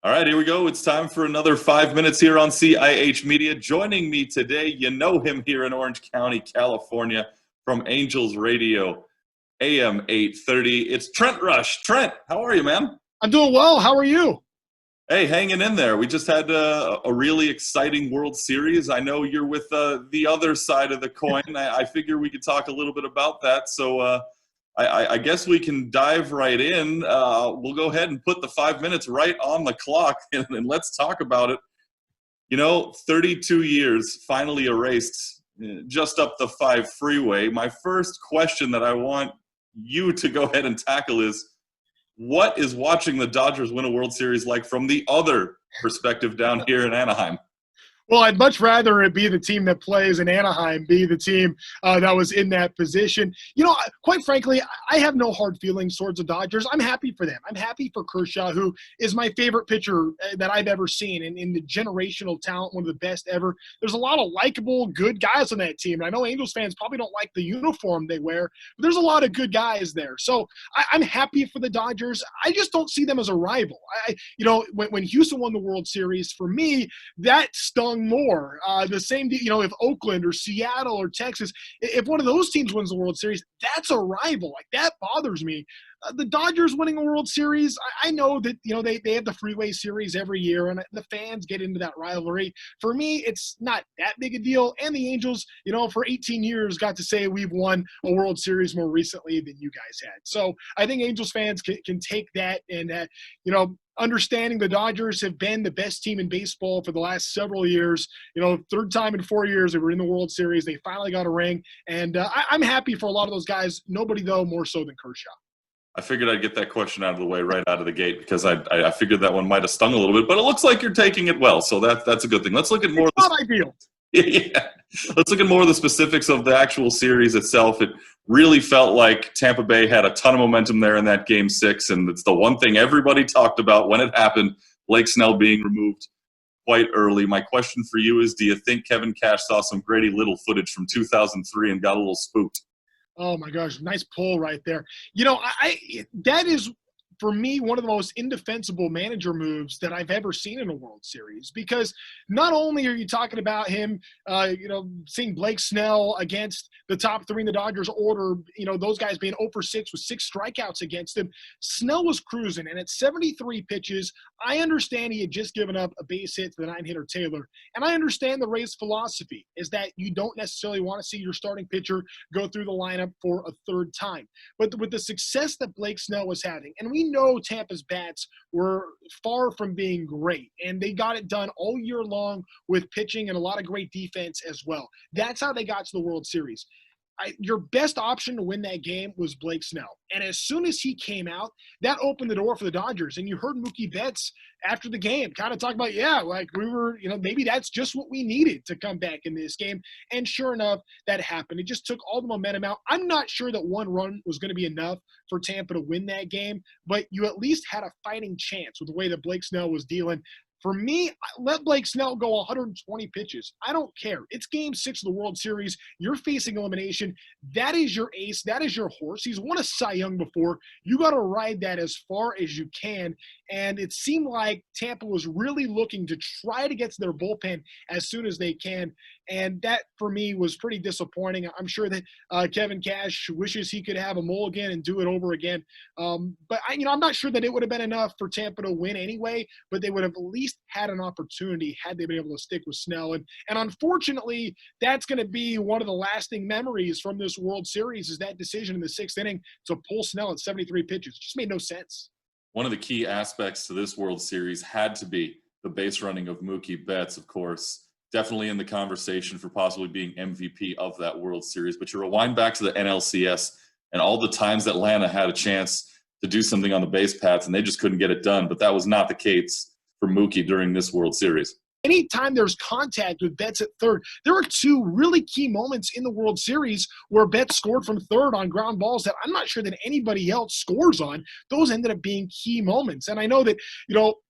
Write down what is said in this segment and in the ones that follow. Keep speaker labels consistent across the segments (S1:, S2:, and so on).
S1: All right, here we go. It's time for another 5 minutes here on CIH Media. Joining me today, you know him here in Orange County, California, from Angels Radio, AM 830. It's Trent Rush. Trent, how are you, man?
S2: I'm doing well. How are you?
S1: Hey, hanging in there. We just had a really exciting World Series. I know you're with the other side of the coin. I figure we could talk a little bit about that. So I guess we can dive right in. We'll go ahead and put the 5 minutes right on the clock, and let's talk about it. 32 years finally erased, just up the 5 freeway. My first question that I want you to go ahead and tackle is, what is watching the Dodgers win a World Series like from the other perspective down here in Anaheim?
S2: Well, I'd much rather it be the team that plays in Anaheim be the team that was in that position. Quite frankly, I have no hard feelings towards the Dodgers. I'm happy for them. I'm happy for Kershaw, who is my favorite pitcher that I've ever seen, and in the generational talent, one of the best ever. There's a lot of likable, good guys on that team. And I know Angels fans probably don't like the uniform they wear, but there's a lot of good guys there. So I'm happy for the Dodgers. I just don't see them as a rival. When Houston won the World Series, for me, that stung more. The same, if Oakland or Seattle or Texas, if one of those teams wins the World Series, that's a rival. Like, that bothers me. The Dodgers winning a World Series, I know that, they have the Freeway Series every year, and the fans get into that rivalry. For me, it's not that big a deal. And the Angels, for 18 years got to say we've won a World Series more recently than you guys had. So I think Angels fans can take that and, understanding the Dodgers have been the best team in baseball for the last several years. Third time in 4 years they were in the World Series. They finally got a ring, and I'm happy for a lot of those guys. Nobody, though, more so than Kershaw.
S1: I figured I'd get that question out of the way right out of the gate because I figured that one might have stung a little bit, but it looks like you're taking it well, so that's a good thing. Let's look at more.
S2: It's not ideal.
S1: Yeah. Let's look at more of the specifics of the actual series itself. It really felt like Tampa Bay had a ton of momentum there in that Game 6, and it's the one thing everybody talked about when it happened, Blake Snell being removed quite early. My question for you is, do you think Kevin Cash saw some Grady Little footage from 2003 and got a little spooked?
S2: Oh, my gosh, nice pull right there. That is, for me, one of the most indefensible manager moves that I've ever seen in a World Series, because not only are you talking about him, seeing Blake Snell against the top 3 in the Dodgers order, those guys being 0 for 6 with 6 strikeouts against him. Snell was cruising, and at 73 pitches, I understand he had just given up a base hit to the 9-hitter Taylor, and I understand the Rays' philosophy is that you don't necessarily want to see your starting pitcher go through the lineup for a third time. But with the success that Blake Snell was having, and we know Tampa's bats were far from being great, and they got it done all year long with pitching and a lot of great defense as well. That's how they got to the World Series. Your best option to win that game was Blake Snell. And as soon as he came out, that opened the door for the Dodgers. And you heard Mookie Betts after the game kind of talk about, we were, maybe that's just what we needed to come back in this game. And sure enough, that happened. It just took all the momentum out. I'm not sure that one run was going to be enough for Tampa to win that game, but you at least had a fighting chance with the way that Blake Snell was dealing. For me, let Blake Snell go 120 pitches. I don't care. It's Game 6 of the World Series. You're facing elimination. That is your ace. That is your horse. He's won a Cy Young before. You got to ride that as far as you can. And it seemed like Tampa was really looking to try to get to their bullpen as soon as they can. And that, for me, was pretty disappointing. I'm sure that Kevin Cash wishes he could have a mulligan and do it over again. But I'm not sure that it would have been enough for Tampa to win anyway, but they would have at least had an opportunity had they been able to stick with Snell. And unfortunately, that's going to be one of the lasting memories from this World Series, is that decision in the 6th inning to pull Snell at 73 pitches. It just made no sense.
S1: One of the key aspects to this World Series had to be the base running of Mookie Betts, of course. Definitely in the conversation for possibly being MVP of that World Series. But you rewind back to the NLCS and all the times that Atlanta had a chance to do something on the base paths, and they just couldn't get it done. But that was not the case for Mookie during this World Series.
S2: anytime there's contact with Betts at third, there were two really key moments in the World Series where Betts scored from third on ground balls that I'm not sure that anybody else scores on. Those ended up being key moments. And I know that,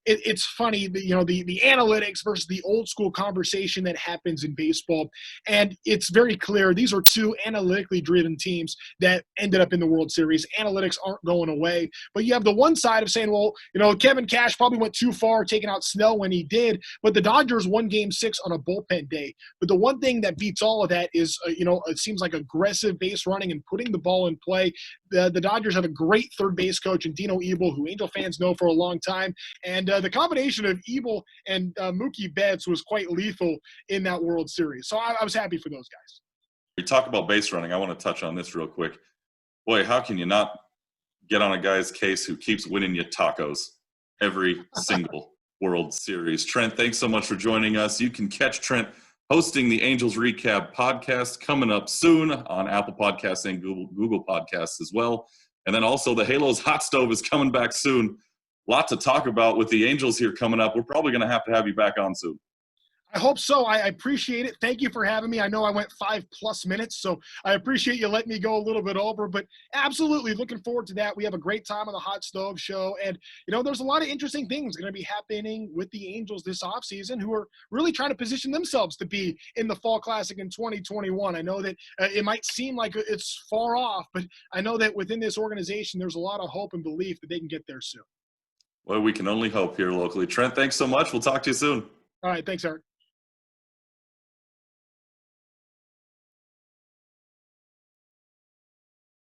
S2: it's funny that, the analytics versus the old school conversation that happens in baseball. And it's very clear these are two analytically driven teams that ended up in the World Series. Analytics aren't going away. But you have the one side of saying, well, Kevin Cash probably went too far taking out Snell when he did, but the Dodgers won Game 6 on a bullpen day. But the one thing that beats all of that is, it seems like aggressive base running and putting the ball in play. The Dodgers have a great third base coach in Dino Ebel, who Angel fans know for a long time. And the combination of Ebel and Mookie Betts was quite lethal in that World Series. So I was happy for those guys.
S1: We talk about base running. I want to touch on this real quick. Boy, how can you not get on a guy's case who keeps winning you tacos every single World Series? Trent, thanks so much for joining us. You can catch Trent hosting the Angels Recap podcast coming up soon on Apple Podcasts and Google Podcasts as well. And then also the Halos Hot Stove is coming back soon. A lot to talk about with the Angels here coming up. We're probably going to have you back on soon.
S2: I hope so. I appreciate it. Thank you for having me. I know I went 5+ minutes, so I appreciate you letting me go a little bit over, but absolutely looking forward to that. We have a great time on the Hot Stove Show, and, there's a lot of interesting things going to be happening with the Angels this offseason, who are really trying to position themselves to be in the Fall Classic in 2021. I know that it might seem like it's far off, but I know that within this organization, there's a lot of hope and belief that they can get there soon.
S1: Well, we can only hope here locally. Trent, thanks so much. We'll talk to you soon.
S2: All right. Thanks, Eric.